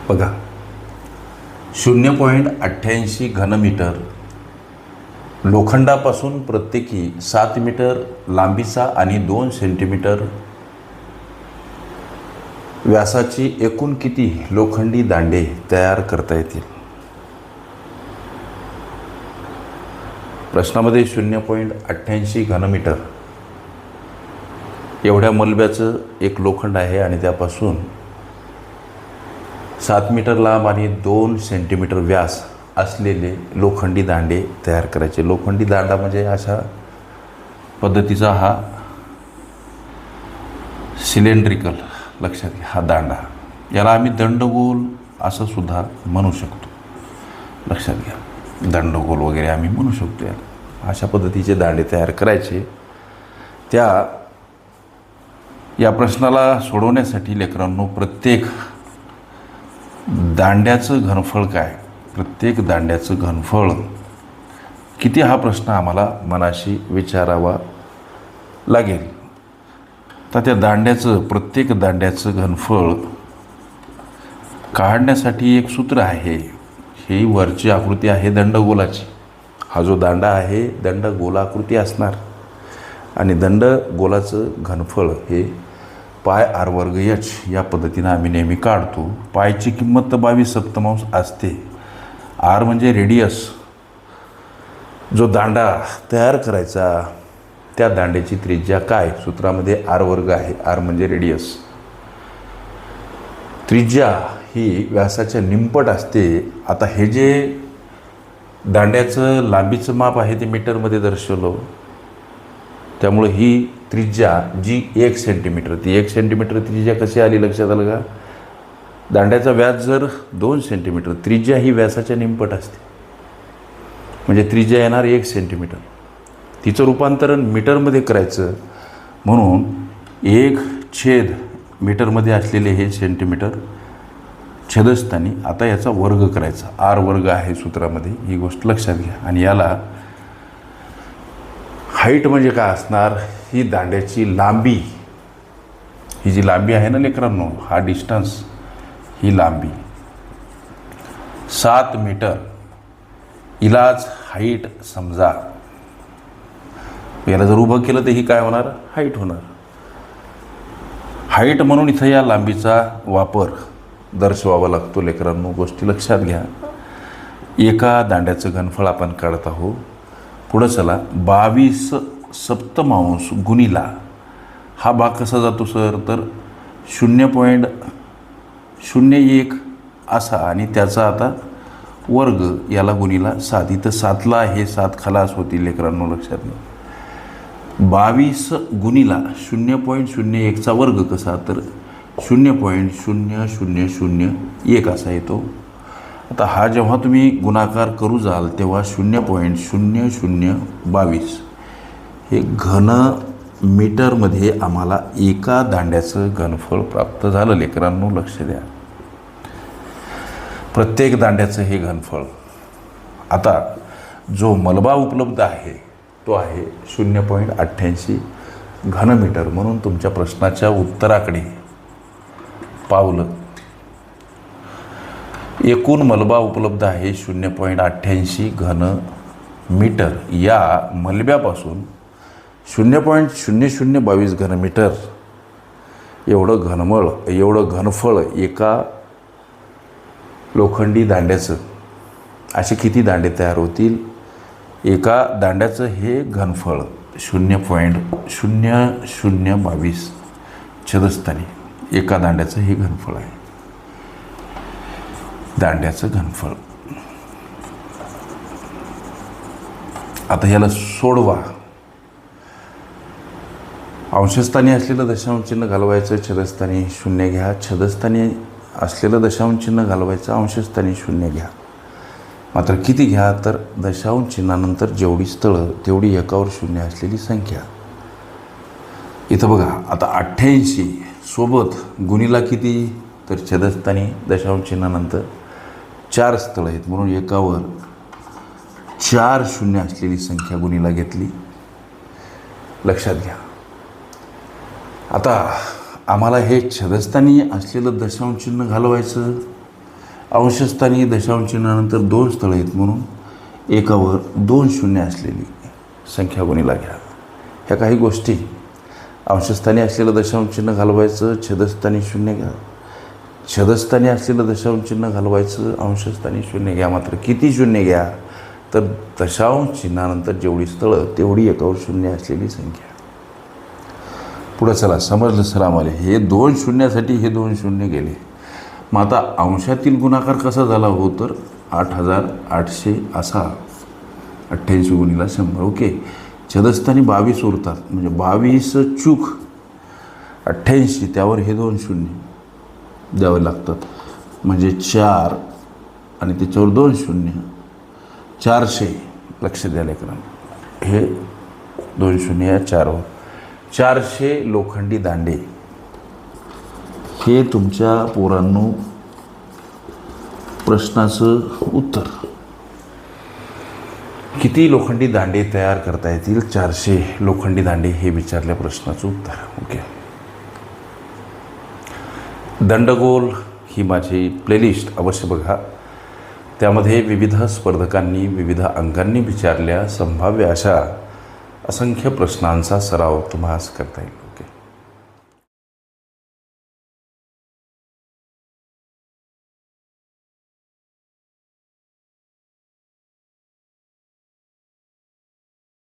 बघा 0.88 घनमीटर लोखंडापासून प्रत्येकी 7 मीटर लांबीचा आणि 2 सेंटीमीटर व्यासाची एकूण किती लोखंडी दांडे तयार करता येतील? प्रश्नामध्ये 0.88 घनमीटर एवढ्या मलब्याचं एक लोखंड आहे आणि त्यापासून 7 मीटर लांब आणि 2 सेंटीमीटर व्यास असलेले लोखंडी दांडे तयार करायचे. लोखंडी दांडा म्हणजे अशा पद्धतीचा हा सिलेंड्रिकल, लक्षात घ्या, हा दांडा, याला आम्ही दंडगोल असं सुद्धा म्हणू शकतो. लक्षात घ्या, दंडगोल वगैरे आम्ही म्हणू शकतो. याला अशा पद्धतीचे दांडे तयार करायचे. या प्रश्नाला सोडवण्यासाठी लेकरांनो प्रत्येक दांड्याचं घनफळ काय, प्रत्येक दांड्याचं घनफळ किती, हा प्रश्न आम्हाला मनाशी विचारावा लागेल. तर त्या प्रत्येक दांड्याचं घनफळ काढण्यासाठी एक सूत्र आहे. ही वरची आकृती आहे दंडगोलाची. हा जो दांडा आहे दंडगोलाकृती असणार आणि दंडगोलाचं घनफळ हे πr² या पद्धतीनं आम्ही नेहमी काढतो. पायची किंमत तर 22/7 असते. आर म्हणजे रेडियस. जो दांडा तयार करायचा त्या दांड्याची त्रिज्या काय, सूत्रामध्ये r² आहे. आर म्हणजे रेडियस. त्रिज्या ही व्यासाच्या निमपट असते. आता हे जे दांड्याचं लांबीचं माप आहे ते मीटरमध्ये दर्शवलं, त्यामुळे ही त्रिज्या जी 1 सेंटीमीटर, ती 1 सेंटीमीटर त्रिज्या कशी आली लक्षात आलं का? दांड्याचा व्यास जर 2 सेंटीमीटर, त्रिज्या ही व्यासाच्या निमपट असते, म्हणजे त्रिज्या येणार 1 सेंटीमीटर. तिचं रूपांतरण मीटरमध्ये करायचं म्हणून 1 मीटरमध्ये असलेले हे सेंटीमीटर छेदस्थानी आता याचा वर्ग करायचा. r² आहे सूत्रामध्ये, ही गोष्ट लक्षात घ्या. आणि याला हाईट म्हणजे काय असणार, ही दांड्याची लांबी, ही जी लांबी आहे ना लेकरांनो, हा डिस्टन्स, ही लांबी 7 मीटर, हिलाच हाईट समजा. याला जर उभं केलं तर ही काय होणार, हाईट होणार. हाईट म्हणून इथं या लांबीचा वापर दर्शवावा लागतो लेकरांनो. गोष्टी लक्षात घ्या. एका दांड्याचं घनफळ आपण काढत आहोत. पुढं चला, 22/7 गुणिला हा भाग कसा जातो सर, तर 0.01 असा आणि त्याचा आता वर्ग, याला गुणिला 7. इथं 7ला हे 7 खलास होतील लेकरांनो, लक्षात घ्या. 22 गुणिला 0.01चा वर्ग कसा, तर 0.0001 असा येतो. आता हा जेव्हा तुम्ही गुणाकार करू जाल तेव्हा 0.0022 हे घन मीटरमध्ये आम्हाला एका दांड्याचं घनफळ प्राप्त झालं लेकरांनो, लक्ष द्या. प्रत्येक दांड्याचं हे घनफळ. आता जो मलबा उपलब्ध आहे तो आहे 0.88 घनमीटर. म्हणून तुमच्या प्रश्नाच्या उत्तराकडे पावलं. एकूण मलबा उपलब्ध आहे 0.88 घनमीटर. या मलब्यापासून 0.0022 घनमीटर एवढं घनफळ एका लोखंडी दांड्याचं, असे किती दांडे तयार होतील? एका दांड्याचं हे घनफळ 0.0022 छेदस्थानी एका दांड्याचं हे घनफळ आहे. दांड्याचं घनफळ. आता याला सोडवा. अंशस्थानी असलेलं दशांश चिन्ह घालवायचं, छेदस्थानी 0 घ्या. छेदस्थानी असलेलं दशांश चिन्ह घालवायचं, अंशस्थानी 0 घ्या. मात्र किती घ्या, तर दशांश चिन्हानंतर जेवढी स्थळं तेवढी एकावर 0 असलेली संख्या. इथं बघा, आता 88 सोबत गुणिला किती, तर छेदस्थानी दशांश चिन्हानंतर 4 स्थळं आहेत म्हणून एकावर 4 0 असलेली संख्या गुणिला घेतली. लक्षात घ्या. आता आम्हाला हे छेदस्थानी असलेलं दशांश चिन्ह घालवायचं. अंशस्थानी दशांश चिन्हानंतर 2 स्थळं आहेत म्हणून एकावर 2 शून्य असलेली संख्या गुणीला घ्या. ह्या काही गोष्टी. अंशस्थानी असलेलं दशांश चिन्ह घालवायचं, छेदस्थानी शून्य घ्या. छेदस्थानी असलेलं दशांश चिन्ह घालवायचं, अंशस्थानी शून्य घ्या. मात्र किती शून्य घ्या तर दशांश चिन्हानंतर जेवढी स्थळं तेवढी एकावर शून्य असलेली संख्या. पुढं चला, समजलं सर आम्हाला. हे 2 शून्यासाठी हे 2 शून्य गेले. मग आता अंशातील गुणाकार कसा झाला हो तर 8800 असा 88 गुणीला 100. ओके. छेदस्थानी 22 उरतात म्हणजे 22 चूक 88 त्यावर हे 2 शून्य द्यावे लागतात म्हणजे 4 आणि त्याच्यावर 2 शून्य 400. लक्ष द्या लेकरांना. हे 2 शून्य या 4वर 400 लोखंडी दांडे. हे तुमच्या पोरांनो प्रश्नाचं उत्तर. किती लोखंडी दांडे तयार करता येतील? 400 लोखंडी दांडे हे विचारल्या प्रश्नाचं उत्तर. ओके. दंडगोल ही माझी प्लेलिस्ट अवश्य बघा. त्यामध्ये विविध स्पर्धकांनी विविध अंकांनी विचारल्या संभाव्य अशा असंख्य प्रश्नांचा सराव तुम्हाला करता येईल.